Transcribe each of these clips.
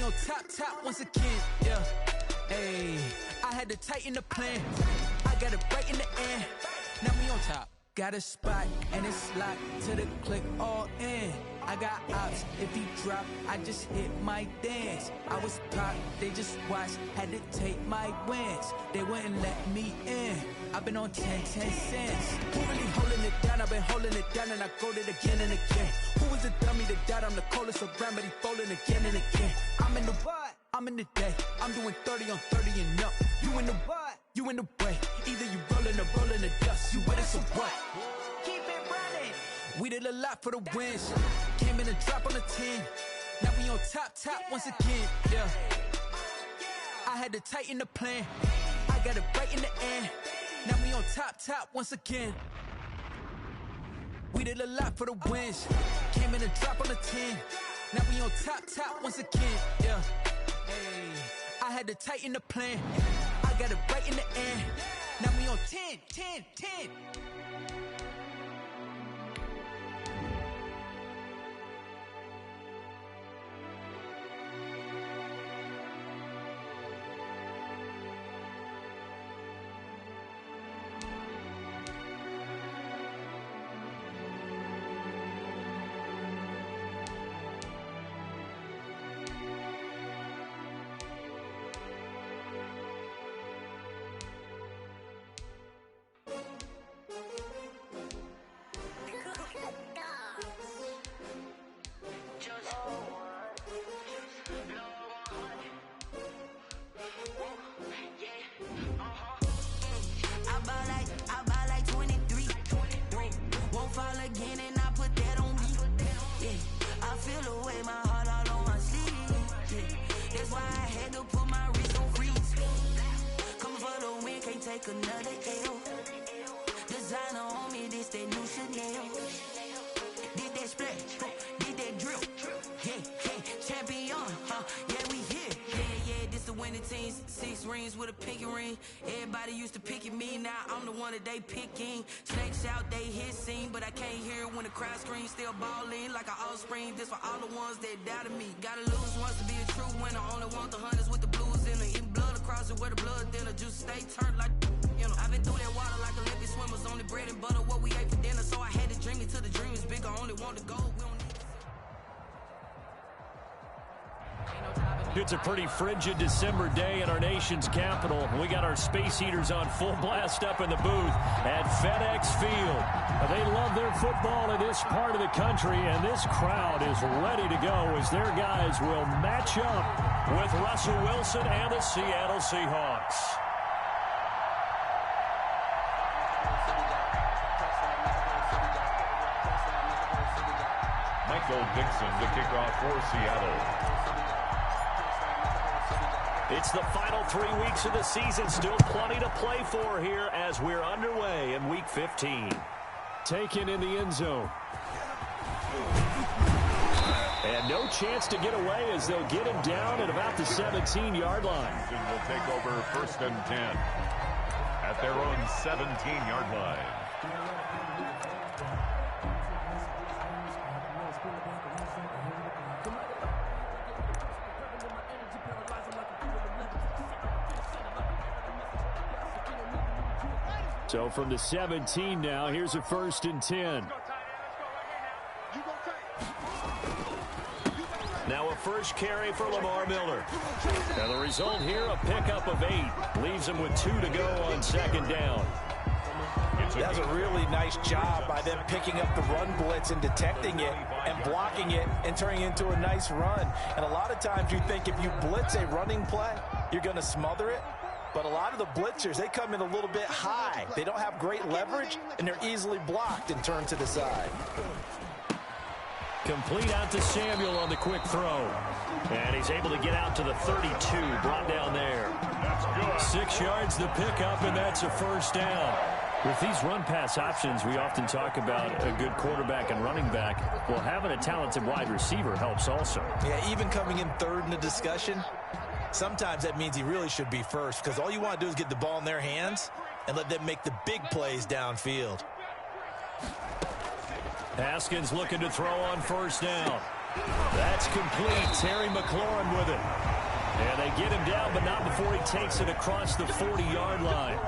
on top once again, yeah. Hey, I had to tighten the plan. I got it right in the end. Now we on top. Got a spot and it's locked to the click all in. I got ops, if he drop, I just hit my dance. I was pop, they just watched, had to take my wins. They wouldn't let me in. I've been on 10 cents. Who really holding it down? I've been holding it down and I go it again and again. Who was the dummy to doubt? I'm the coldest around, but he folding again and again. I'm in the what? I'm in the day. I'm doing 30 on 30 and up. You in the what? You in the way. Either you rolling or rolling the dust. You with us or what? Keep it running. We did a lot for the wins. Came in and drop on the 10. Now we on top once again. Yeah. I had to tighten the plan. I got it right in the end. Now we on top once again. We did a lot for the wins. Came in and drop on the 10. Now we on top once again. Yeah. Hey, I had to tighten the plan. I got it right in the end. Now we on 10. Another L. Designer on me, this that new Chanel. Did that splash, did that drill. Yeah, champion, yeah, we here. Yeah, this the winning teams. 6 rings with a pinky ring. Everybody used to pick at me, now I'm the one that they picking. Snakes out, they hit scene, but I can't hear it when the crowd screams. Still balling like an offspring. This for all the ones that doubted me. Gotta lose once to be a true winner. Only want the hunters with the blues in it. Eating blood across it where the blood dinner. Juice stay turned like, you know. I've been through that water like Olympic swimmers. Only bread and butter, what we ate for dinner. So I had to dream it till the dream is bigger. Only want to go. We don't need It's a pretty frigid December day in our nation's capital. We got our space heaters on full blast up in the booth at FedEx Field. They love their football in this part of the country, and this crowd is ready to go as their guys will match up with Russell Wilson and the Seattle Seahawks. Michael Dixon to kick off for Seattle. It's the final 3 weeks of the season. Still plenty to play for here as we're underway in Week 15. Taken in the end zone. And no chance to get away as they'll get him down at about the 17-yard line. Will take over 1st and 10 at their own 17-yard line. So from the 17 now, here's a 1st and 10. Now a first carry for Lamar Miller. Now the result here, a pickup of 8. Leaves him with 2 to go on 2nd down. That's a really nice job by them picking up the run blitz and detecting it and blocking it and turning it into a nice run. And a lot of times you think if you blitz a running play, you're going to smother it. But a lot of the blitzers, they come in a little bit high. They don't have great leverage, and they're easily blocked and turned to the side. Complete out to Samuel on the quick throw. And he's able to get out to the 32, brought down there. That's good. 6 yards the pickup, and that's a 1st down. With these run-pass options, we often talk about a good quarterback and running back. Well, having a talented wide receiver helps also. Yeah, even coming in 3rd in the discussion, sometimes that means he really should be 1st because all you want to do is get the ball in their hands and let them make the big plays downfield. Haskins looking to throw on 1st down. That's complete. Terry McLaurin with it. And they get him down, but not before he takes it across the 40-yard line.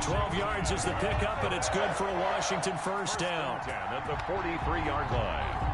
12 yards is the pickup, and it's good for a Washington first down. At the 43-yard line.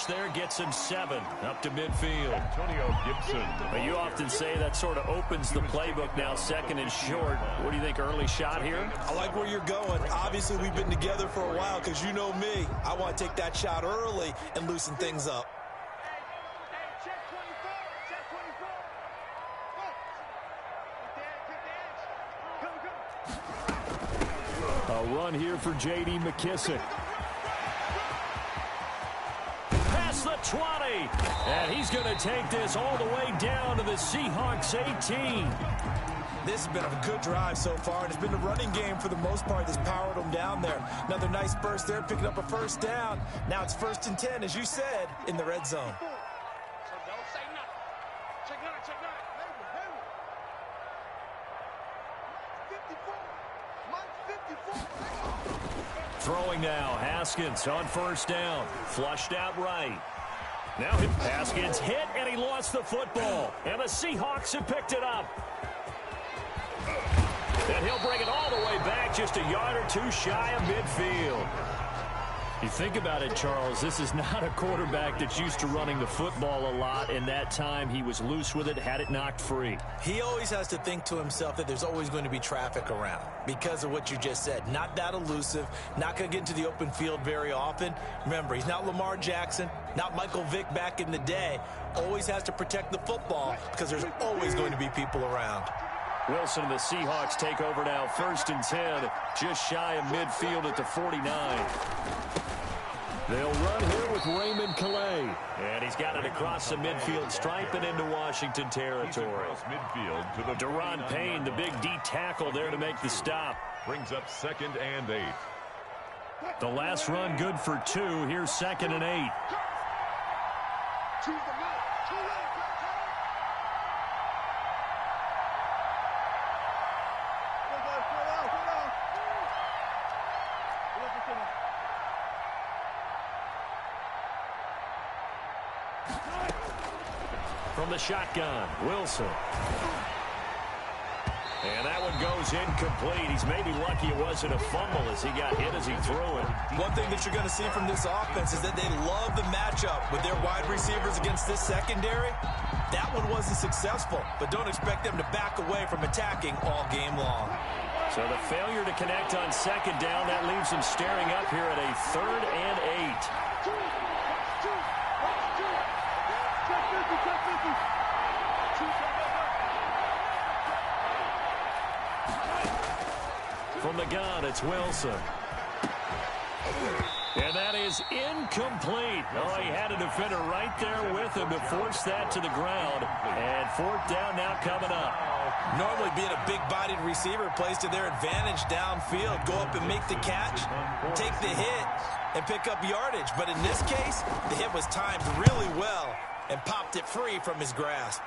There gets him 7 up to midfield. Antonio Gibson. But you often say that sort of opens the playbook now, second and short. What do you think, early shot here? I like where you're going. Obviously, we've been together for a while because you know me. I want to take that shot early and loosen things up. A run here for J.D. McKissick. The 20, and he's going to take this all the way down to the Seahawks 18. This has been a good drive so far, and it's been the running game for the most part that's powered them down there. Another nice burst there, picking up a first down. Now it's 1st and 10, as you said, in the red zone. Throwing now, Haskins on first down, flushed out right. Now Haskins hit, and he lost the football. And the Seahawks have picked it up. And he'll bring it all the way back, just a yard or two shy of midfield. You think about it, Charles, this is not a quarterback that's used to running the football a lot. In that time, he was loose with it, had it knocked free. He always has to think to himself that there's always going to be traffic around because of what you just said. Not that elusive, not going to get into the open field very often. Remember, he's not Lamar Jackson, not Michael Vick back in the day. Always has to protect the football because there's always going to be people around. Wilson and the Seahawks take over now, 1st and 10, just shy of midfield at the 49. They'll run here with Raymond Calais. And he's got it across the midfield stripe and into Washington territory. Midfield to the Deron Payne, the big D tackle there to make the stop. Brings up 2nd and 8. The last run good for 2. Here's 2nd and 8. From the shotgun, Wilson. And that one goes incomplete. He's maybe lucky it wasn't a fumble as he got hit as he threw it. One thing that you're going to see from this offense is that they love the matchup with their wide receivers against this secondary. That one wasn't successful, but don't expect them to back away from attacking all game long. So the failure to connect on 2nd down, that leaves them staring up here at a 3rd and 8. From the gun, it's Wilson. And that is incomplete. Oh, he had a defender right there with him to force that to the ground. And 4th down now coming up. Normally being a big-bodied receiver plays to their advantage downfield. Go up and make the catch, take the hit, and pick up yardage. But in this case, the hit was timed really well and popped it free from his grasp.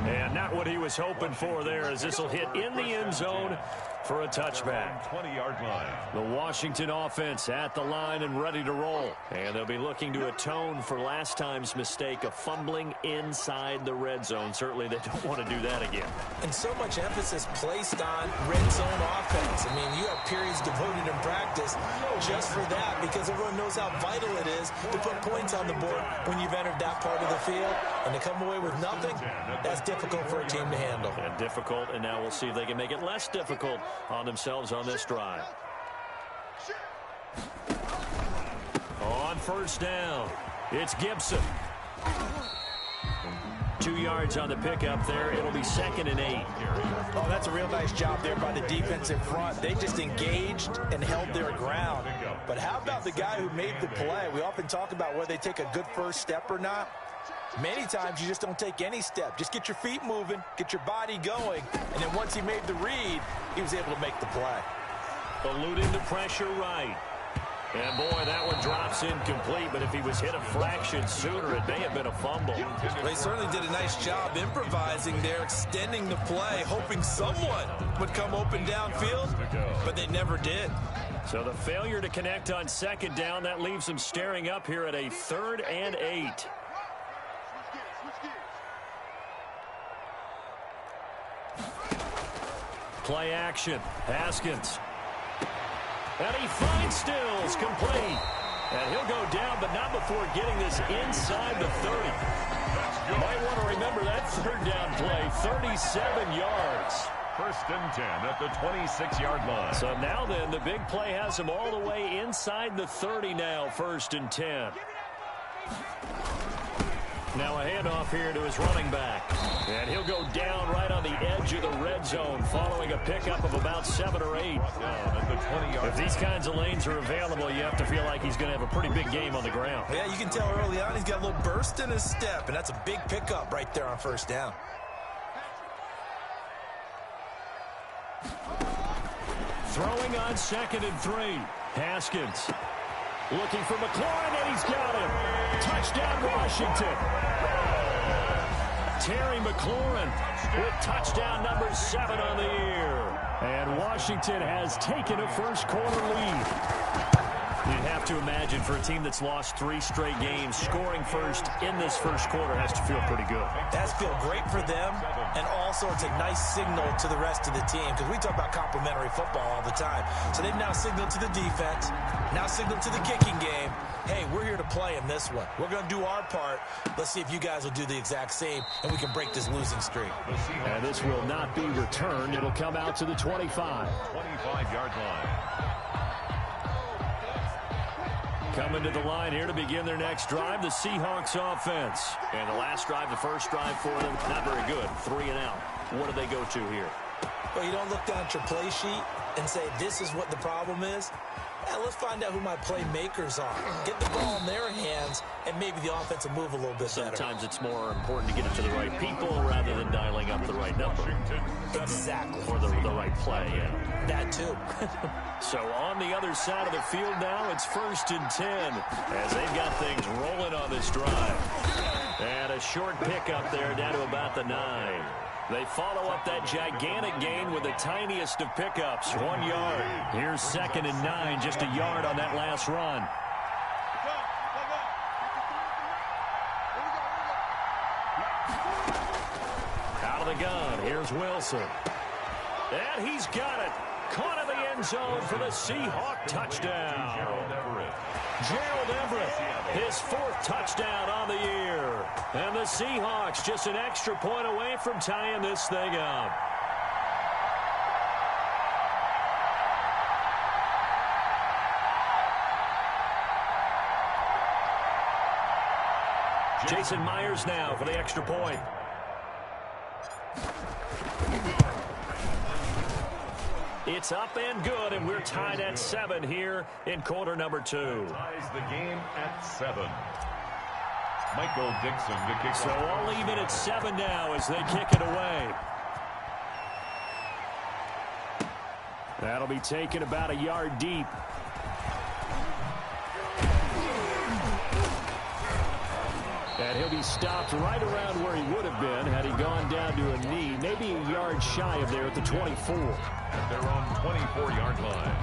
And not what he was hoping for there, as this will hit in the end zone for a touchback. 20-yard line. The Washington offense at the line and ready to roll. And they'll be looking to atone for last time's mistake of fumbling inside the red zone. Certainly they don't want to do that again. And so much emphasis placed on red zone offense. I mean, you have periods devoted in practice just for that because everyone knows how vital it is to put points on the board when you've entered that part of the field. And to come away with nothing, that's difficult for a team to handle. And difficult, and now we'll see if they can make it less difficult on themselves on this drive. On 1st down, it's Gibson. 2 yards on the pickup there. It'll be 2nd and 8. Oh, that's a real nice job there by the defensive front. They just engaged and held their ground. But how about the guy who made the play? We often talk about whether they take a good first step or not. Many times you just don't take any step. Just get your feet moving, get your body going, and then once he made the read, he was able to make the play. Eluding the pressure right. And, boy, that one drops incomplete, but if he was hit a fraction sooner, it may have been a fumble. They certainly did a nice job improvising there, extending the play, hoping someone would come open downfield, but they never did. So the failure to connect on second down, that leaves them staring up here at a 3rd and 8. Play action. Haskins. And he finds Stills, complete. And he'll go down, but not before getting this inside the 30. You might want to remember that 3rd down play, 37 yards. 1st and 10 at the 26-yard line. So now then, the big play has him all the way inside the 30 now, 1st and 10. Now a handoff here to his running back. And he'll go down right on the edge of the red zone following a pickup of about 7 or 8. If these kinds of lanes are available, you have to feel like he's going to have a pretty big game on the ground. Yeah, you can tell early on he's got a little burst in his step, and that's a big pickup right there on 1st down. Throwing on 2nd and 3. Haskins looking for McLaurin, and he's got him. Touchdown, Washington. Terry McLaurin with touchdown number 7 on the year. And Washington has taken a first-quarter lead. You'd have to imagine for a team that's lost 3 straight games, scoring first in this first quarter has to feel pretty good. That's feel great for them, and also it's a nice signal to the rest of the team, because we talk about complementary football all the time. So they've now signaled to the defense, now signaled to the kicking game, hey, we're here to play in this one. We're going to do our part. Let's see if you guys will do the exact same, and we can break this losing streak. And this will not be returned. It'll come out to the 25. 25-yard line. Coming to the line here to begin their next drive, the Seahawks offense. And the last drive, the first drive for them, not very good. 3 and out. What do they go to here? Well, you don't look down at your play sheet and say, this is what the problem is. Yeah, let's find out who my playmakers are. Get the ball in their hands, and maybe the offense will move a little bit better. Sometimes it's more important to get it to the right people rather than dialing up the right number. Exactly. Or the right play, yeah. That too. So on the other side of the field now, it's 1st and 10 as they've got things rolling on this drive. And a short pickup there down to about the 9. They follow up that gigantic gain with the tiniest of pickups, 1 yard. Here's 2nd and 9, just a yard on that last run. Out of the gun, here's Wilson. And he's got it. Caught in the end zone for the Seahawk touchdown. Gerald Everett, his 4th touchdown on the year. And the Seahawks just an extra point away from tying this thing up. Jason Myers now for the extra point. It's up and good, and we're tied at 7 here in quarter number 2. Ties the game at 7. Michael Dixon to kick. So all even at 7 now as they kick it away. That'll be taken about a yard deep. And he'll be stopped right around where he would have been had he gone down to a knee, maybe a yard shy of there at the 24. At their own 24-yard line.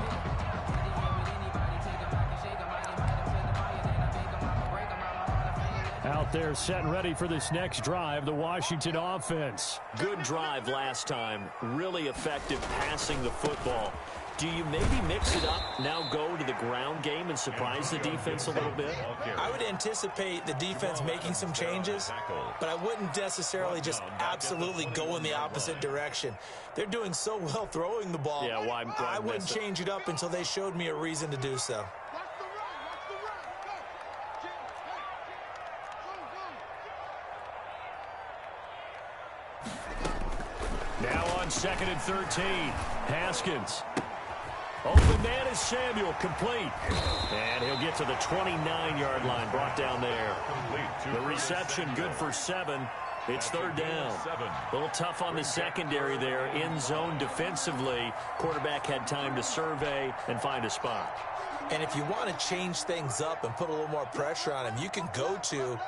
Out there set and ready for this next drive, the Washington offense. Good drive last time, really effective passing the football. Do you maybe mix it up, now go to the ground game and surprise the defense a little bit? I would anticipate the defense making some changes, but I wouldn't necessarily just absolutely go in the opposite direction. They're doing so well throwing the ball. Yeah, why I wouldn't change it up until they showed me a reason to do so. Now on 2nd and 13, Haskins. Open man is Samuel, complete. And he'll get to the 29-yard line, brought down there. The reception good for 7. It's third down. A little tough on the secondary there. In zone defensively. Quarterback had time to survey and find a spot. And if you want to change things up and put a little more pressure on him, you can go to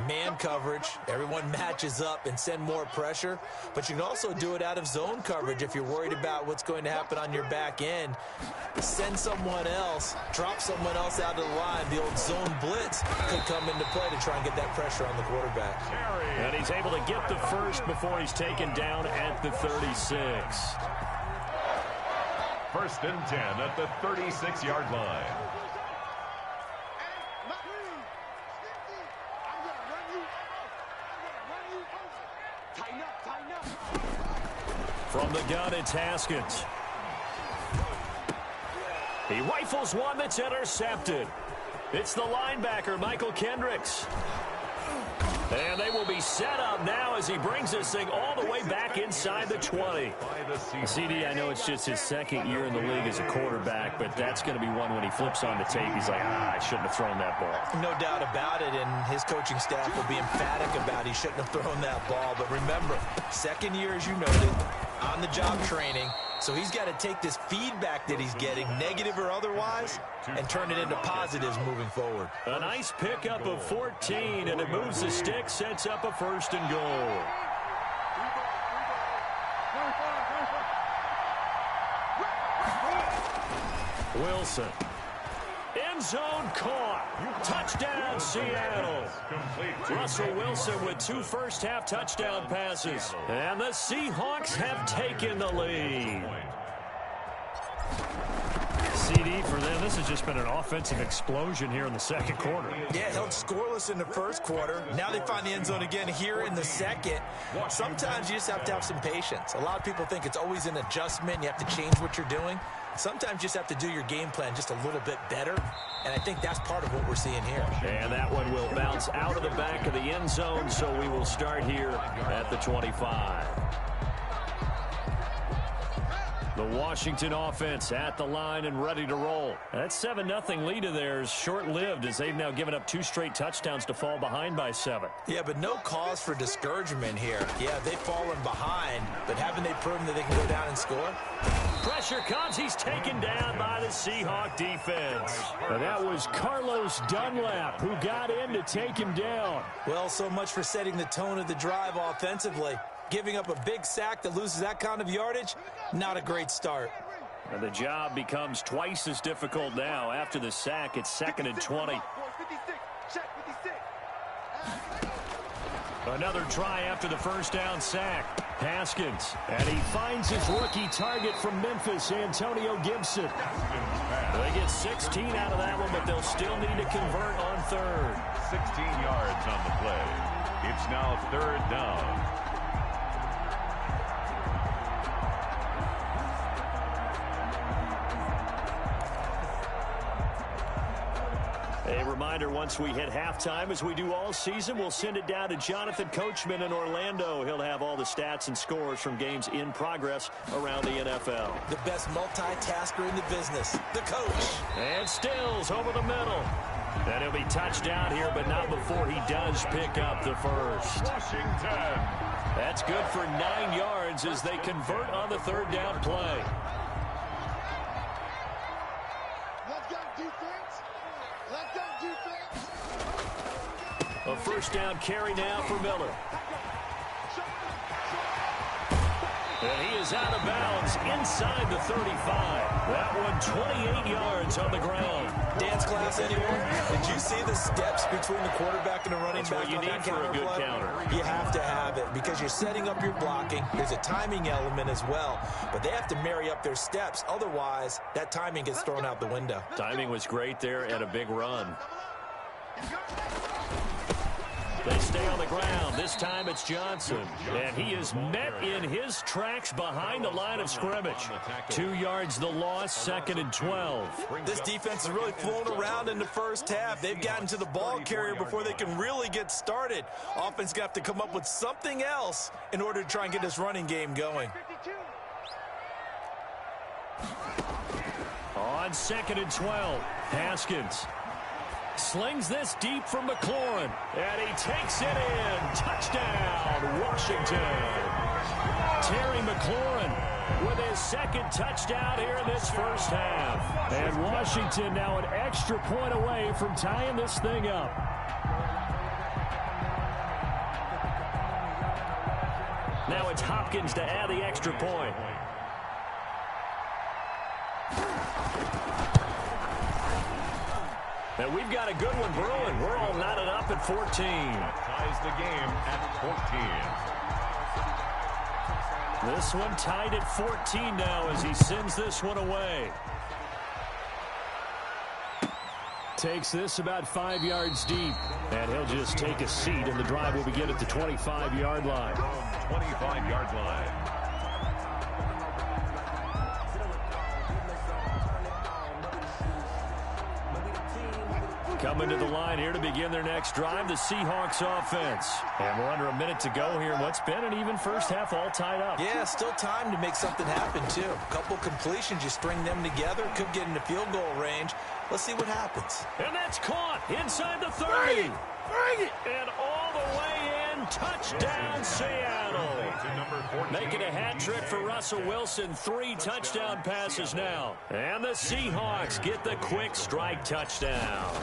man coverage. Everyone matches up and send more pressure. But you can also do it out of zone coverage if you're worried about what's going to happen on your back end. Send someone else, drop someone else out of the line. The old zone blitz could come into play to try and get that pressure on the quarterback. And he's able to get the first before he's taken down at the 36. First and 10 at the 36-yard line. From the gun, it's Haskins. He rifles one that's intercepted. It's the linebacker, Michael Kendricks. And they will be set up now as he brings this thing all the way back inside the 20. CD, I know it's just his second year in the league as a quarterback, but that's going to be one when he flips on the tape. He's like, I shouldn't have thrown that ball. No doubt about it, and his coaching staff will be emphatic about he shouldn't have thrown that ball. But remember, second year, as you noted, on-the-job training. So he's got to take this feedback that he's getting, negative or otherwise, and turn it into positives moving forward. A nice pickup of 14, and it moves the stick, sets up a first and goal. Wilson. End zone caught. Touchdown, Seattle. Russell Wilson with 2 first-half touchdown passes. And the Seahawks have taken the lead. CD for them, this has just been an offensive explosion here in the second quarter. Yeah, held scoreless in the first quarter. Now they find the end zone again here in the second. Sometimes you just have to have some patience. A lot of people think it's always an adjustment. You have to change what you're doing. Sometimes you just have to do your game plan just a little bit better, and I think that's part of what we're seeing here. And that one will bounce out of the back of the end zone, so we will start here at the 25. The Washington offense at the line and ready to roll. That 7-0 lead of theirs short-lived as they've now given up 2 straight touchdowns to fall behind by 7. Yeah, but no cause for discouragement here. Yeah, they've fallen behind, but haven't they proven that they can go down and score? Pressure comes. He's taken down by the Seahawk defense. And that was Carlos Dunlap who got in to take him down. Well, so much for setting the tone of the drive offensively. Giving up a big sack that loses that kind of yardage, not a great start. And the job becomes twice as difficult now. After the sack, it's 2nd and 20. Another try after the first down sack. Haskins, and he finds his rookie target from Memphis, Antonio Gibson. They get 16 out of that one, but they'll still need to convert on 3rd. 16 yards on the play. It's now 3rd down. A reminder, once we hit halftime, as we do all season, we'll send it down to Jonathan Coachman in Orlando. He'll have all the stats and scores from games in progress around the NFL. The best multitasker in the business, the coach. And Stills over the middle. And he'll be touched down here, but not before he does pick up the first. Washington. That's good for 9 yards as they convert on the 3rd down play. A first down carry now for Miller. And he is out of bounds inside the 35. That one 28 yards on the ground. Dance class, anyone? Did you see the steps between the quarterback and the running back? That's what you need for a good counter. You have to have it because you're setting up your blocking. There's a timing element as well, but they have to marry up their steps. Otherwise, that timing gets thrown out the window. Timing was great there and a big run. They stay on the ground. This time it's Johnson. And he is met in his tracks behind the line of scrimmage. 2 yards the loss, 2nd and 12. This defense has really flown around in the first half. They've gotten to the ball carrier before they can really get started. Offense got to come up with something else in order to try and get this running game going. On 2nd and 12, Haskins. Slings this deep for McLaurin. And he takes it in. Touchdown, Washington. Terry McLaurin with his second touchdown here in this first half. And Washington now an extra point away from tying this thing up. Now it's Hopkins to add the extra point. And we've got a good one brewing. We're all knotted up at 14. Ties the game at 14. This one tied at 14 now as he sends this one away. Takes this about 5 yards deep. And he'll just take a seat, and the drive will begin at the 25-yard line. 25-yard line. Coming to the line here to begin their next drive, the Seahawks offense. And we're under a minute to go here in what's been an even first half, all tied up. Yeah, still time to make something happen, too. A couple completions, you string them together, could get into field goal range. Let's see what happens. And that's caught inside the 30. Bring it! And all the way in, touchdown Seattle. Making a hat trick for Russell Wilson, 3 touchdown passes now. And the Seahawks get the quick strike touchdown.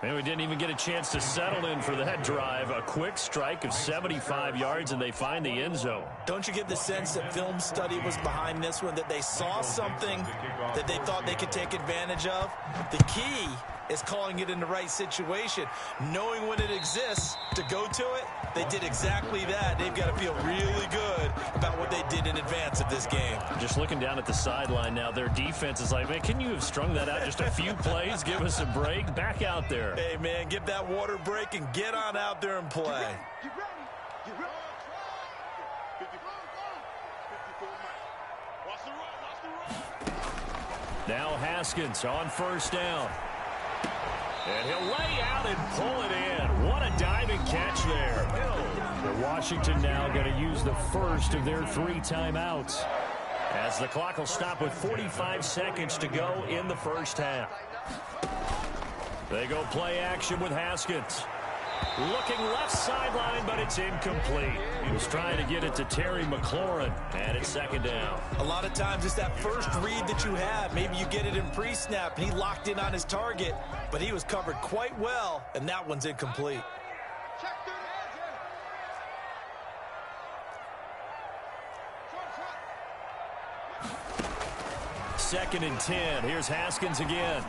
And we didn't even get a chance to settle in for that drive. A quick strike of 75 yards, and they find the end zone. Don't you get the sense that film study was behind this one, that they saw something that they thought they could take advantage of? The key is calling it in the right situation, knowing when it exists to go to it. They did exactly that. They've got to feel really good about what they did in advance of this game. Just looking down at the sideline now, their defense is like, man, can you have strung that out just a few plays? Give us a break. Back out there. Hey, man, give that water break and get on out there and play. Now Haskins on first down. And he'll lay out and pull it in. What a diving catch there. The Washington now going to use the first of their 3 timeouts, as the clock will stop with 45 seconds to go in the first half. They go play action with Haskins. Looking left sideline, but it's incomplete. He was trying to get it to Terry McLaurin, and it's second down. A lot of times it's that first read that you have. Maybe you get it in pre-snap. He locked in on his target, but he was covered quite well, and that one's incomplete. Second and 10. Here's Haskins again.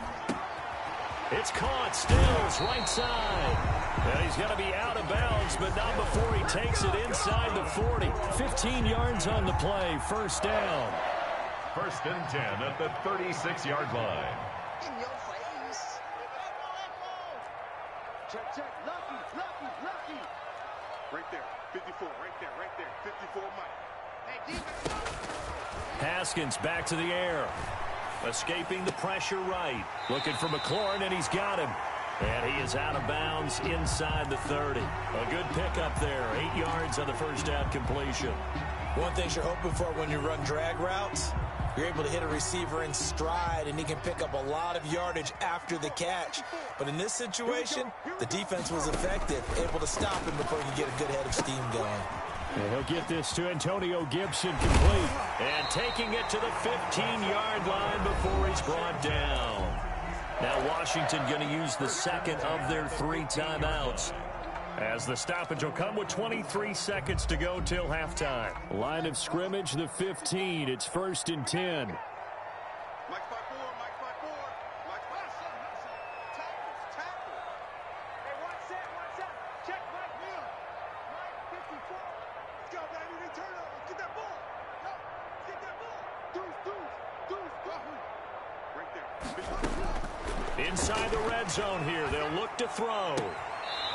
It's caught. Stills right side. And he's going to be out of bounds, but not before he takes it inside the 40. 15 yards on the play. First down. First and 10 at the 36-yard line. In your face. Check, check. Lucky, lucky, lucky. Right there. 54. Right there. 54 Mike. Hey, defense. Haskins back to the air. Escaping the pressure right. Looking for McLaurin, and he's got him. And he is out of bounds inside the 30. A good pickup there. 8 yards on the first down completion. One thing you're hoping for when you run drag routes, you're able to hit a receiver in stride, and he can pick up a lot of yardage after the catch. But in this situation, the defense was effective, able to stop him before he could get a good head of steam going. And he'll get this to Antonio Gibson complete. And taking it to the 15-yard line before he's brought down. Now Washington going to use the second of their 3 timeouts, as the stoppage will come with 23 seconds to go till halftime. Line of scrimmage, the 15. It's first and 10. Mike 5-4, Mike 5-4, Mike 5-4. Tackle. Hey, one set. Check Mike Miller. Mike 54. Let's go, baby. They turn over. Get that ball. Yo, get that ball. Deuce, go. Right there. Inside the red zone here. They'll look to throw.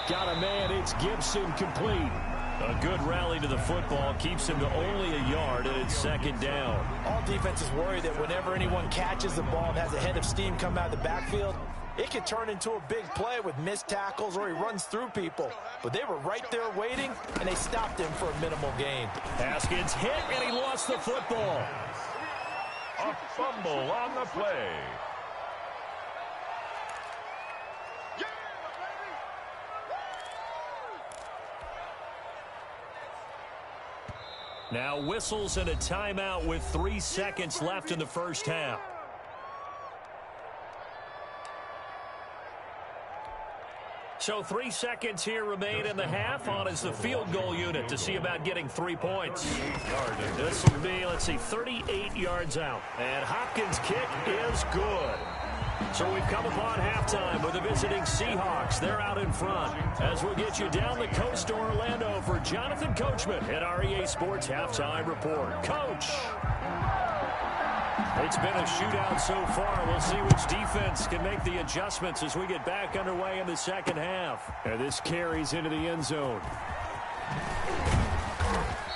Got a man. It's Gibson complete. A good rally to the football keeps him to only a yard, and it's second down. All defenses worry that whenever anyone catches the ball and has a head of steam come out of the backfield, it can turn into a big play with missed tackles or he runs through people. But they were right there waiting, and they stopped him for a minimal gain. Haskins hit, and he lost the football. A fumble on the play. Now whistles and a timeout with 3 seconds left in the first half. So 3 seconds here remain in the half. On is the field goal unit to see about getting 3 points. This will be, 38 yards out. And Hopkins' kick is good. So we've come upon halftime with the visiting Seahawks. They're out in front. As we'll get you down the coast to Orlando for Jonathan Coachman at our EA Sports Halftime Report. Coach! It's been a shootout so far. We'll see which defense can make the adjustments as we get back underway in the second half. And this carries into the end zone.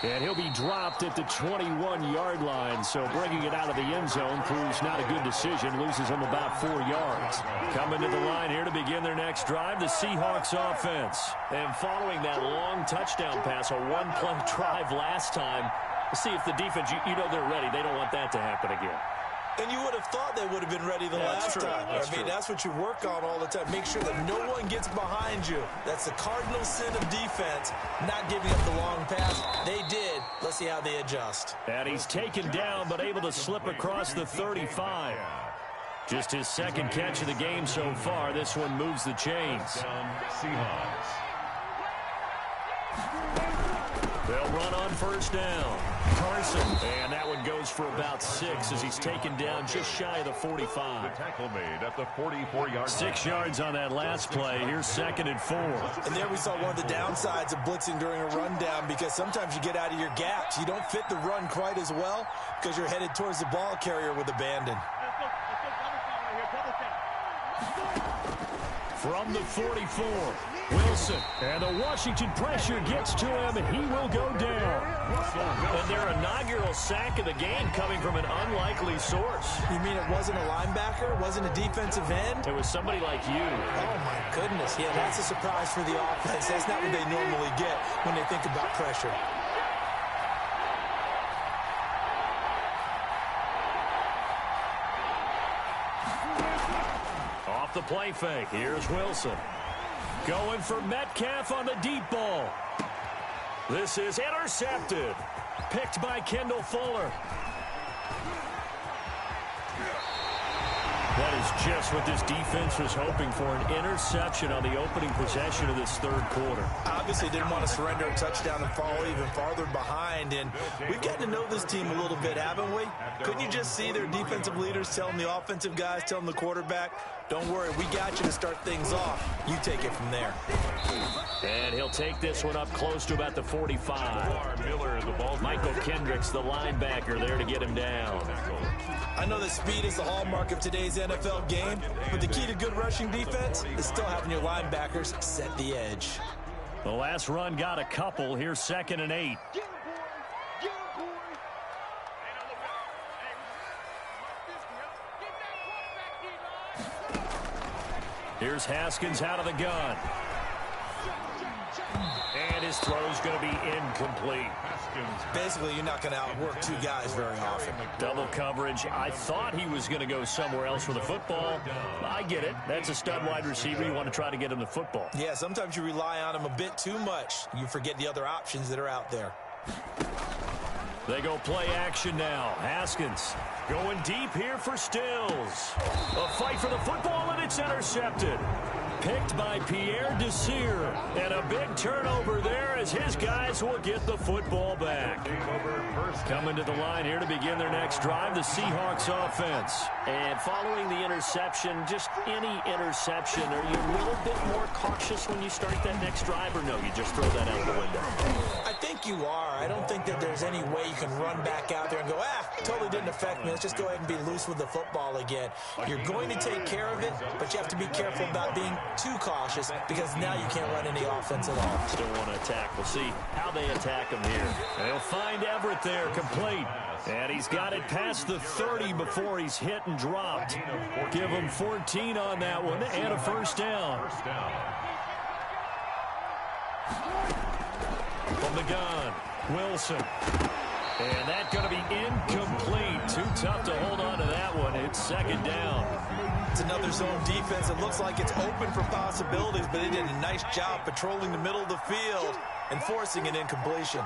And he'll be dropped at the 21-yard line, so bringing it out of the end zone proves not a good decision, loses him about 4 yards. Coming to the line here to begin their next drive, the Seahawks offense. And following that long touchdown pass, a one-play drive last time, let's see if the defense, you know they're ready. They don't want that to happen again. And you would have thought they would have been ready the last time. That's what you work on all the time. Make sure that no one gets behind you. That's the cardinal sin of defense, not giving up the long pass. They did. Let's see how they adjust. And he's taken down, but able to slip across the 35. Just his second catch of the game so far. This one moves the chains. Seahawks. They'll run on first down. Carson, and that one goes for about 6 as he's taken down just shy of the 45. The tackle made at the 44-yard line. 6 yards on that last play. Here's 2nd and 4. And there we saw one of the downsides of blitzing during a rundown, because sometimes you get out of your gaps. You don't fit the run quite as well because you're headed towards the ball carrier with abandon. From the 44, Wilson, and the Washington pressure gets to him, and he will go down. And their inaugural sack of the game coming from an unlikely source. You mean it wasn't a linebacker? It wasn't a defensive end? It was somebody like you. Oh, my goodness. Yeah, that's a surprise for the offense. That's not what they normally get when they think about pressure. The play fake. Here's Wilson. Going for Metcalf on the deep ball. This is intercepted. Picked by Kendall Fuller. That is just what this defense was hoping for, an interception on the opening possession of this third quarter. Obviously didn't want to surrender a touchdown and fall even farther behind, and we've gotten to know this team a little bit, haven't we? Couldn't you just see their defensive leaders telling the offensive guys, telling the quarterback, don't worry, we got you to start things off. You take it from there. And he'll take this one up close to about the 45. Miller, the ball. Michael Kendricks, the linebacker, there to get him down. I know that speed is the hallmark of today's NFL game, but the key to good rushing defense is still having your linebackers set the edge. The last run got a couple. Here's 2nd and 8. Here's Haskins out of the gun. And his throw's going to be incomplete. Basically, you're not going to outwork two guys very often. Double coverage. I thought he was going to go somewhere else for the football. I get it. That's a stud wide receiver. You want to try to get him the football. Yeah, sometimes you rely on him a bit too much. You forget the other options that are out there. They go play action now. Haskins going deep here for Stills. A fight for the football, and it's intercepted. Picked by Pierre Desir. And a big turnover there as his guys will get the football back. Coming to the line here to begin their next drive, the Seahawks offense. And following the interception, just any interception, are you a little bit more cautious when you start that next drive, or no, you just throw that out the window? I think you are. I don't think that there's any way you can run back out there and go, totally didn't affect me. Let's just go ahead and be loose with the football again. You're going to take care of it, but you have to be careful about being too cautious, because now you can't run any offense at all. Still want to attack. We'll see how they attack him here. They'll find Everett there, complete. And he's got it past the 30 before he's hit and dropped. Give him 14 on that one and a first down. From the gun, Wilson. And that's going to be incomplete. Too tough to hold on to that one. It's 2nd down. It's another zone defense. It looks like it's open for possibilities, but they did a nice job patrolling the middle of the field and forcing an incompletion.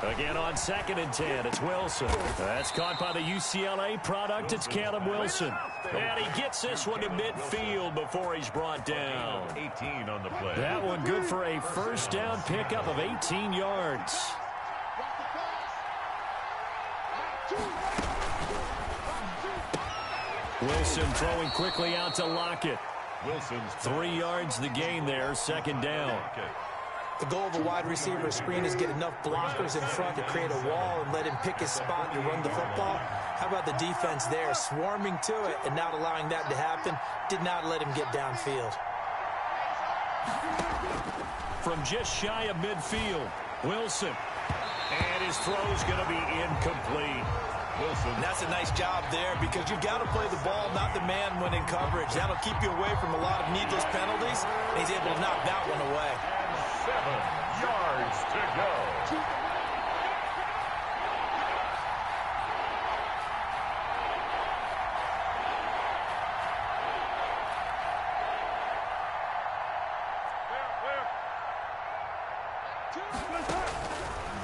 Again on 2nd and 10, it's Wilson. That's caught by the UCLA product. It's Caleb Wilson. And he gets this one to midfield before he's brought down. 18 on the play. That one good for a first down pickup of 18 yards. Wilson throwing quickly out to Lockett. Wilson's 3 yards the gain there, 2nd down. The goal of a wide receiver screen is get enough blockers in front to create a wall and let him pick his spot to run the football. How about the defense there, swarming to it and not allowing that to happen? Did not let him get downfield. From just shy of midfield, Wilson. And his throw's going to be incomplete. Wilson. And that's a nice job there because you've got to play the ball, not the man when in coverage. That'll keep you away from a lot of needless penalties. And he's able to knock that one away. 7 yards to go.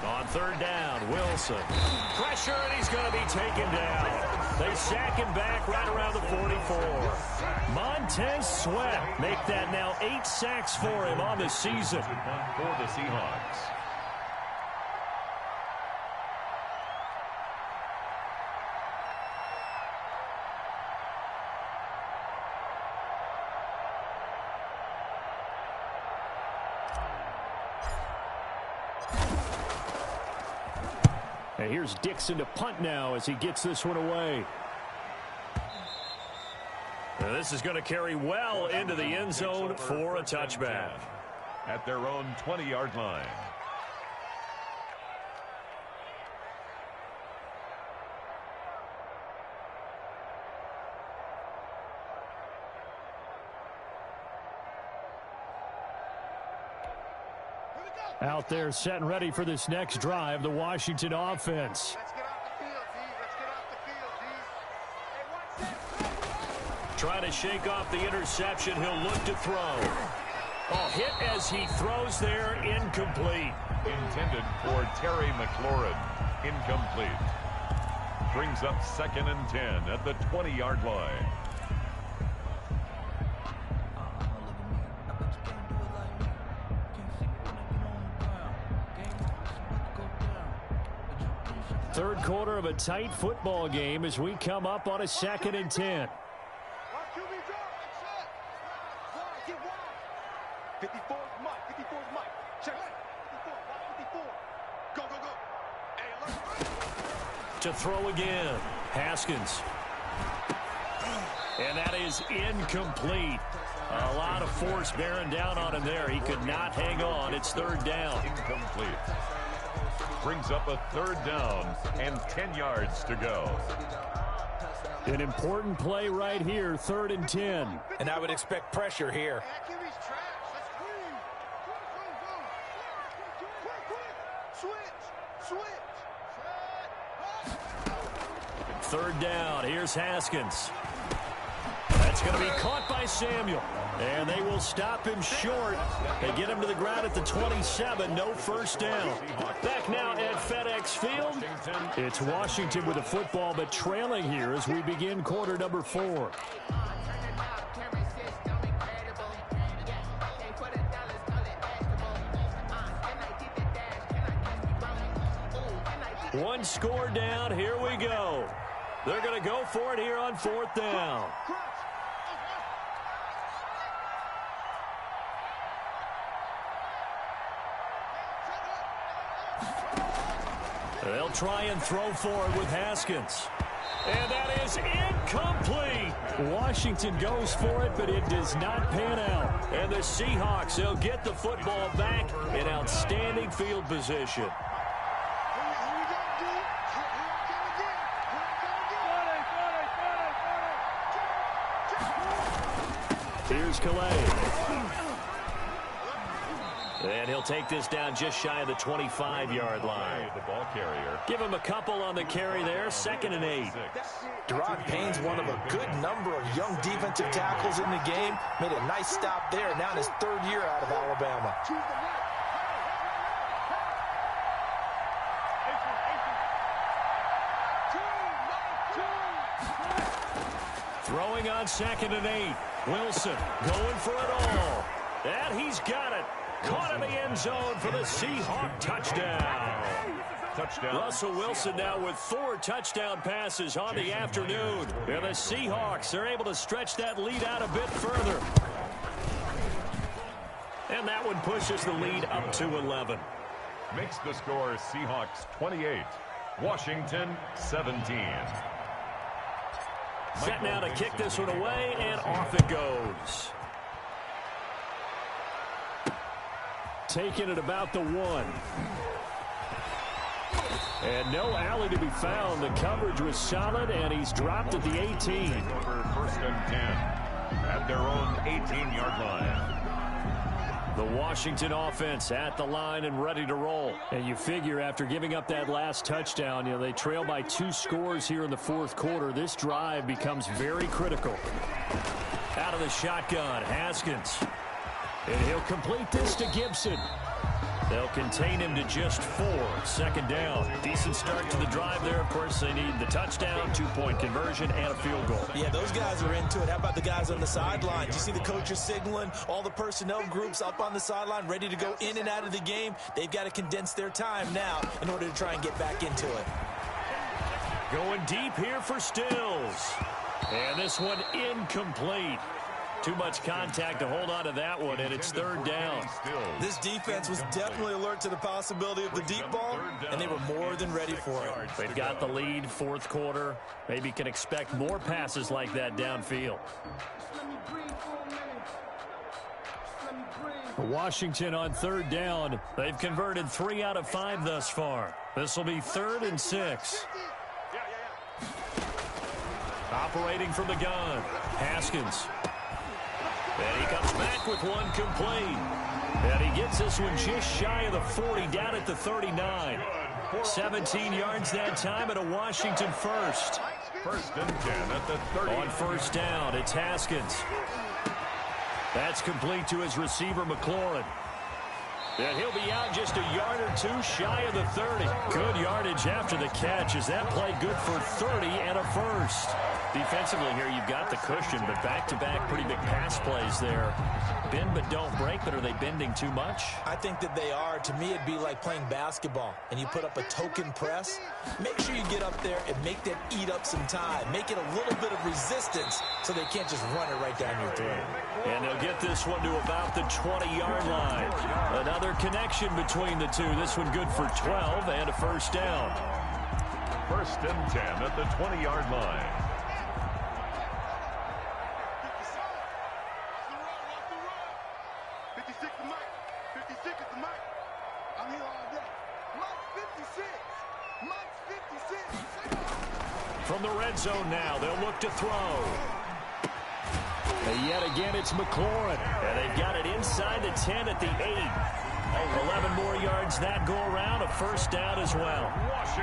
On 3rd down, Wilson. Pressure, and he's going to be taken down. They sack him back right around the 44. Montez Sweat make that now 8 sacks for him on the season. For the Seahawks. And here's Dixon to punt now as he gets this one away. And this is going to carry well into the end zone for a touchback. At their own 20-yard line. Out there set and ready for this next drive, the Washington offense. Let's get off the field, G. Let's get off the field, G. Hey, 1 set. Trying to shake off the interception. He'll look to throw. Oh, hit as he throws there, incomplete. Intended for Terry McLaurin. Incomplete. Brings up 2nd and 10 at the 20-yard line. Third quarter of a tight football game as we come up on a 2nd and 10. 54 Mike. 54 Mike. Check it. 54. Go, go, go. Hey, alert. To throw again. Haskins. And that is incomplete. A lot of force bearing down on him there. He could not hang on. It's 3rd down. Incomplete. Brings up a 3rd down and 10 yards to go. An important play right here, 3rd and 10. And I would expect pressure here. Accuracy's trash. That's clean. Go. Switch. 3rd down. Here's Haskins. That's going to be caught by Samuel. And they will stop him short. They get him to the ground at the 27. No first down. Back now at FedEx Field. It's Washington with the football, but trailing here as we begin quarter number 4. One score down. Here we go. They're going to go for it here on 4th down. They'll try and throw for it with Haskins. And that is incomplete. Washington goes for it, but it does not pan out. And the Seahawks, they'll get the football back in outstanding field position. Here's Calais. And he'll take this down just shy of the 25-yard line. The ball carrier. Give him a couple on the carry there, 2nd and 8. Deron Payne's one of a good number of young defensive tackles in the game. Made a nice stop there, now in his 3rd year out of Alabama. Throwing on 2nd and 8. Wilson going for it all. And he's got it. Caught in the end zone for the Seahawk touchdown. Russell Wilson now with 4 touchdown passes on the afternoon. And the Seahawks are able to stretch that lead out a bit further. And that one pushes the lead up to 11. Makes the score Seahawks 28, Washington 17. Set now to kick this one away, and off it goes. Taking it about the 1. And no alley to be found. The coverage was solid, and he's dropped at the 18. Over 1st and 10 at their own 18-yard line. The Washington offense at the line and ready to roll. And you figure after giving up that last touchdown, they trail by 2 scores here in the 4th quarter. This drive becomes very critical. Out of the shotgun, Haskins. And he'll complete this to Gibson. They'll contain him to just 4. 2nd down. Decent start to the drive there. Of course, they need the touchdown, 2-point conversion, and a field goal. Yeah, those guys are into it. How about the guys on the sideline? You see the coaches signaling, all the personnel groups up on the sideline ready to go in and out of the game. They've got to condense their time now in order to try and get back into it. Going deep here for Stills. And this one incomplete. Too much contact to hold on to that one, and it's 3rd down. This defense was definitely alert to the possibility of the deep ball, and they were more than ready for it. They've got the lead, 4th quarter. Maybe can expect more passes like that downfield. Washington on 3rd down. They've converted 3 out of 5 thus far. This will be 3rd and 6. Operating from the gun, Haskins. And he comes back with one complete. And he gets this one just shy of the 40, down at the 39. 17 yards that time and a Washington 1st. 1st and 10 at the 30. On 1st down, it's Haskins. That's complete to his receiver, McLaurin. And he'll be out just a yard or 2 shy of the 30. Good yardage after the catch. Is that play good for 30 and a 1st? Defensively here, you've got the cushion, but back-to-back pretty big pass plays there. Bend but don't break, but are they bending too much? I think that they are. To me, it'd be like playing basketball, and you put up a token press. Make sure you get up there and make them eat up some time. Make it a little bit of resistance so they can't just run it right down your throat. And they'll get this one to about the 20-yard line. Another connection between the two. This one good for 12 and a 1st down. 1st and 10 at the 20-yard line. From the red zone now, they'll look to throw. And yet again, it's McLaurin. And they've got it inside the 10 at the 8. 11 more yards that go around, a 1st down as well.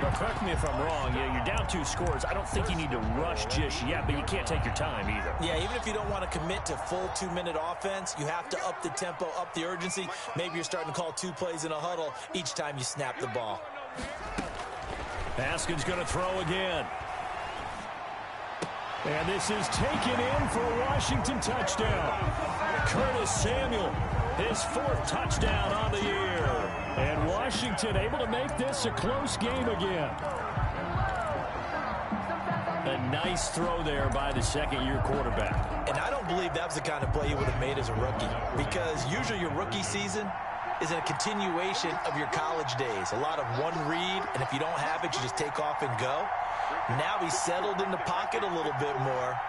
But correct me if I'm wrong, you're down 2 scores. I don't think you need to rush just yet, but you can't take your time either. Yeah, even if you don't want to commit to full 2-minute offense, you have to up the tempo, up the urgency. Maybe you're starting to call 2 plays in a huddle each time you snap the ball. Haskins going to throw again. And this is taken in for a Washington touchdown. Curtis Samuel, his 4th touchdown on the year. And Washington able to make this a close game again. A nice throw there by the 2nd-year quarterback. And I don't believe that was the kind of play he would have made as a rookie, because usually your rookie season is a continuation of your college days. A lot of one read, and if you don't have it, you just take off and go. Now he's settled in the pocket a little bit more,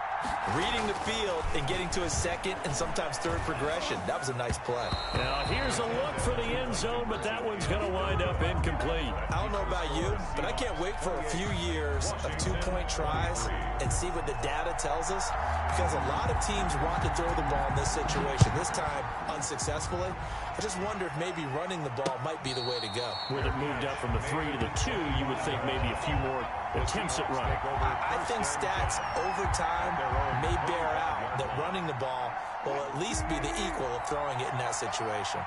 reading the field and getting to his 2nd and sometimes 3rd progression. That was a nice play. Now here's a look for the end zone, but that one's going to wind up incomplete. I don't know about you, but I can't wait for a few years of 2-point tries and see what the data tells us? Because a lot of teams want to throw the ball in this situation. This time, unsuccessfully. I just wonder if maybe running the ball might be the way to go. With it moved up from the 3 to the 2, you would think maybe a few more attempts at running. I think stats over time may bear out that running the ball will at least be the equal of throwing it in that situation.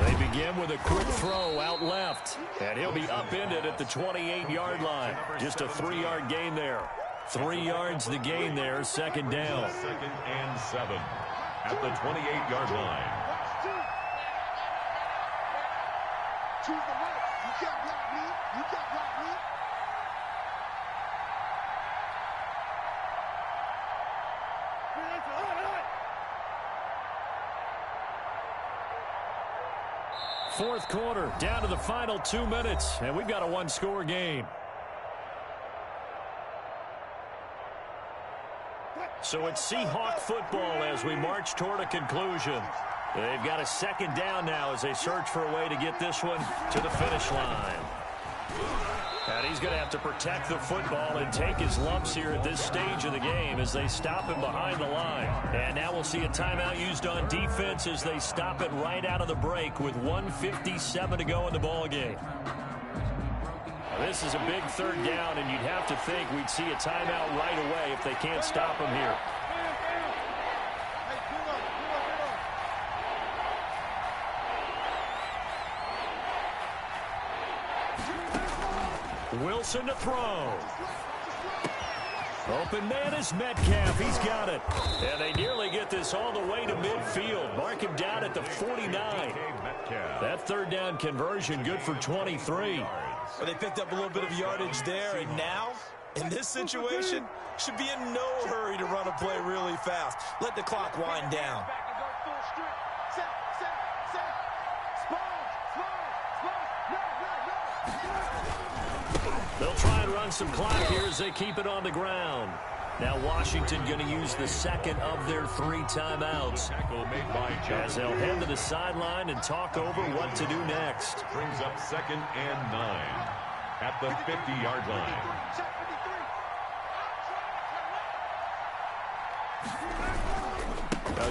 They begin with a quick throw out left, and he'll be upended at the 28-yard line. Just a 3-yard gain there. 3 yards the gain there, second down. 2nd and 7 at the 28-yard line. Choose the right. You can't block me. You can't block me. Fourth quarter, down to the final 2 minutes, and we've got a one-score game. So it's Seahawk football as we march toward a conclusion. They've got a second down now as they search for a way to get this one to the finish line. And he's going to have to protect the football and take his lumps here at this stage of the game as they stop him behind the line. And now we'll see a timeout used on defense as they stop it right out of the break with 1:57 to go in the ballgame. This is a big third down, and you'd have to think we'd see a timeout right away if they can't stop him here. Wilson to throw. Open man is Metcalf. He's got it. And they nearly get this all the way to midfield. Mark him down at the 49. That third down conversion good for 23. Well, they picked up a little bit of yardage there, and now, in this situation, should be in no hurry to run a play really fast. Let the clock wind down. They'll try and run some clock here as they keep it on the ground. Now Washington going to use the second of their 3 timeouts. As they'll head to the sideline and talk over what to do next. Brings up 2nd and 9 at the 50-yard line.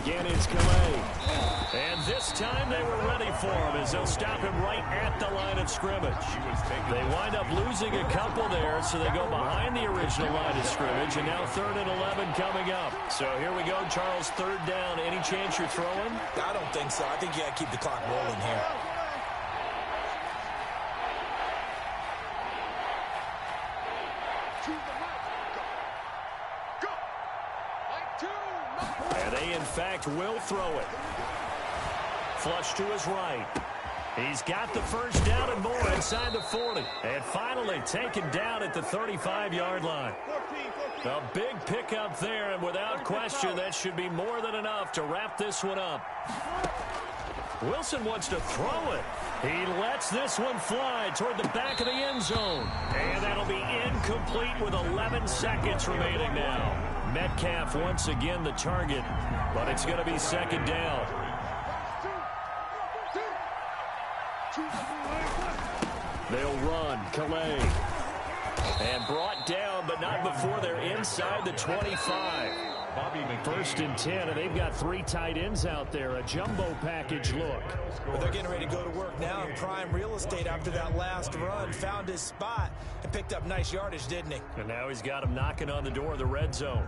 Again, it's Calais. And this time they were ready for him as they'll stop him right at the line of scrimmage. They wind up losing a couple there, so they go behind the original line of scrimmage, and now 3rd and 11 coming up. So here we go, Charles, third down. Any chance you're throwing? I don't think so. I think you got to keep the clock rolling here. And they, in fact, will throw it. Flush to his right. He's got the first down and more inside the 40. And finally taken down at the 35-yard line. A big pickup there, and without question, that should be more than enough to wrap this one up. Wilson wants to throw it. He lets this one fly toward the back of the end zone. And that'll be incomplete with 11 seconds remaining now. Metcalf once again the target, but it's going to be second down. They'll run. Calais. And brought down, but not before they're inside the 25. 1st and 10, and they've got 3 tight ends out there. A jumbo package look. But they're getting ready to go to work now in prime real estate after that last run. Found his spot and picked up nice yardage, didn't he? And now he's got him knocking on the door of the red zone.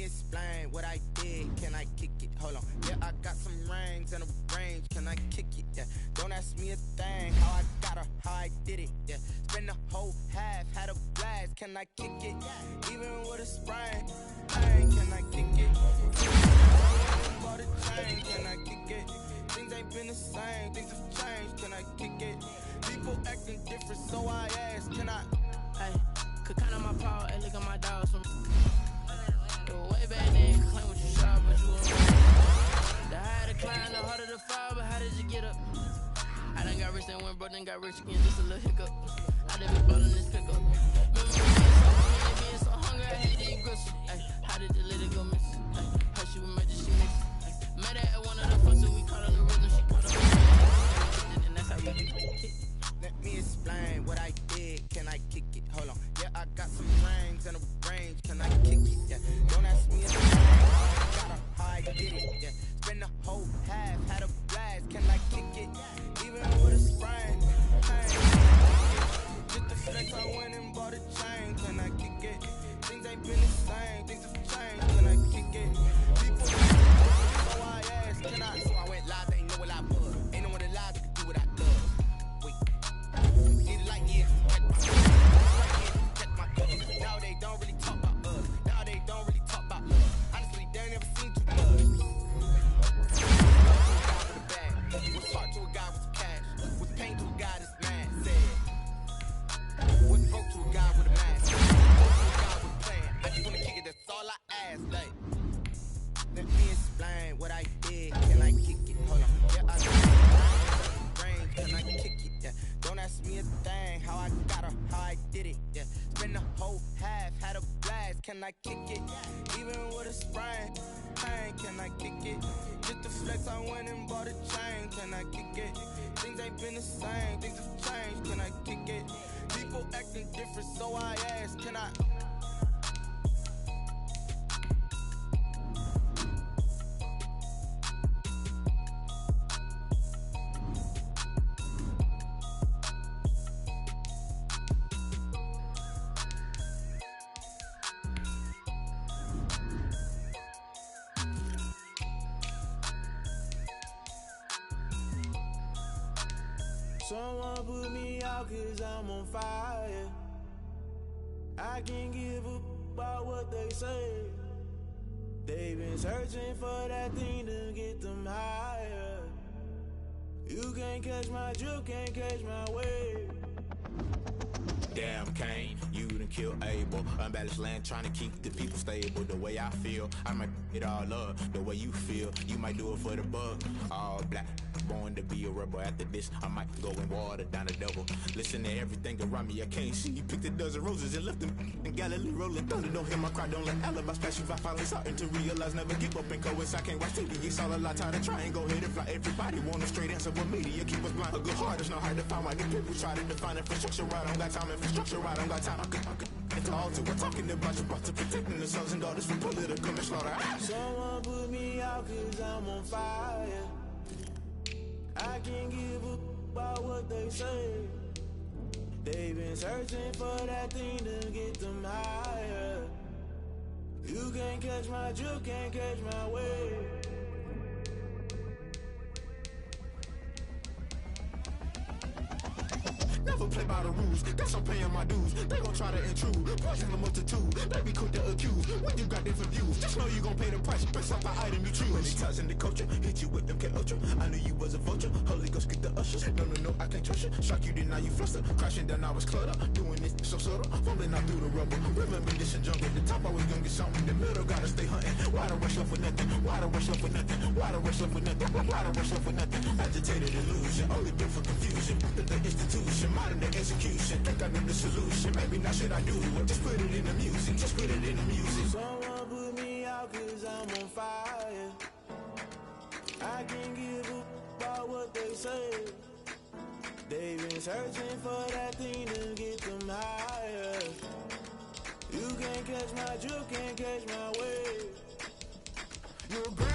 explain what I did. Can I kick it? Hold on. Yeah, I got some rings and a range. Can I kick it? Yeah. Don't ask me a thing. How I got her, how I did it. Yeah. Spend the whole half, had a blast. Can I kick it? Even with a sprain. Hey, can I kick it? Bought a chain. Can I kick it? Things ain't been the same. Things have changed. Can I kick it? People acting different, so I ask. Can I? Hey, could count on my power. Hey, look at my dogs from. Way back then, claim what you saw, but you were. The higher the climb, the harder the fall, but how did you get up? I done got rich, then went broke, then got rich again, just a little hiccup. I done been ballin' this pickup. Remember being so hungry, I had to eat gristle. Ay, how did the little go miss? Ay, how she was made she mixed. Met her at one of the functions, we caught on the rhythm, she caught up. And that's how we get. Let me explain what I did. Can I kick it? Hold on. Yeah, I got some rings and a range. Can I kick it? Yeah. Don't ask me a thing. Got her, how I did it. Yeah. Spend the whole half, had a blast. Can I kick it? Even with a sprain. Hey, just the flex, I went and bought a chain. Can I kick it? Things ain't been the same. Things have changed. Can I kick it? People, so I asked. Can I? So I went live. They ain't know what I was. Ain't no one alive that could do what I love. Need a light years, check my colors. Now they don't really talk about us. Now they don't really talk about love. Honestly, they ain't never seen too much. Was taught to a guy with cash. Was pain to a guy that's mad. Said. Was broke to a guy with a mask. Broke to a guy with a plan. I just wanna kick it, that's all I ask. Like, let me explain what I did. Can I kick it? Hold on. Yeah, I got range. Can I kick it? Yeah. Don't ask me a thing. How I got her, how I did it. Yeah. Spend the whole half, had a blast. Can I kick it? Even with a sprain. Hey, can I kick it? Just the flex, I went and bought a chain. Can I kick it? Things ain't been the same. Things have changed. Can I kick it? People acting different, so I ask. Can I? Someone put me out 'cause I'm on fire. I can't give up about what they say. They've been searching for that thing to get them higher. You can't catch my drift, can't catch my wave. Damn Kane, you done killed Abel. Unbalanced land trying to keep the people stable. The way I feel, I might it all up. The way you feel, you might do it for the bug. All black, born to be a rebel. After this, I might go and water down the double. Listen to everything around me, I can't see. You picked a dozen roses and left them in Galilee rolling thunder. Don't hear my cry, don't let alibis pass you. I finally starting to realize, never give up and coexist. I can't watch TV, it's all a lot. Tired of trying, go ahead and fly. Everybody want a straight answer, but media keep us blind. A good heart is not hard to find. Why the people try to define infrastructure right? I don't got time, infrastructure right? I don't got time. I could it's all to we're talking about you, about to protecting the sons and daughters from political and slaughter. Someone put me out 'cause I'm on fire. I can't give up about what they say. They've been searching for that thing to get them higher. You can't catch my drift, can't catch my wave. Never play by the rules, guess I'm paying my dues. They gon' try to intrude, poison the multitude. They be quick to accuse, when you got different views. Just know you gon' pay the price, based off the item you choose. When they ties in the culture, hit you with them K-Ultra. I knew you was a vulture, Holy Ghost get the ushers. No, I can't trust you. Shock you, then now you fluster. Crashing down, I was cluttered. Doing this so subtle, fumbling out through the rubble. Remember this and junk at the top, always gonna get something. In the middle, gotta stay hunting. Why the rush left with nothing? Why the rush left with nothing? Why the rush left with nothing? Why the rush left with nothing? Agitated illusion, only built for confusion. The institution, modern day execution. Think I know the solution. Maybe now should I do it? Just put it in the music. Just put it in the music. Someone put me out 'cause I'm on fire. I can't give up about what they say. They've been searching for that thing to get them higher. You can't catch my drift, can't catch my wave. You're great.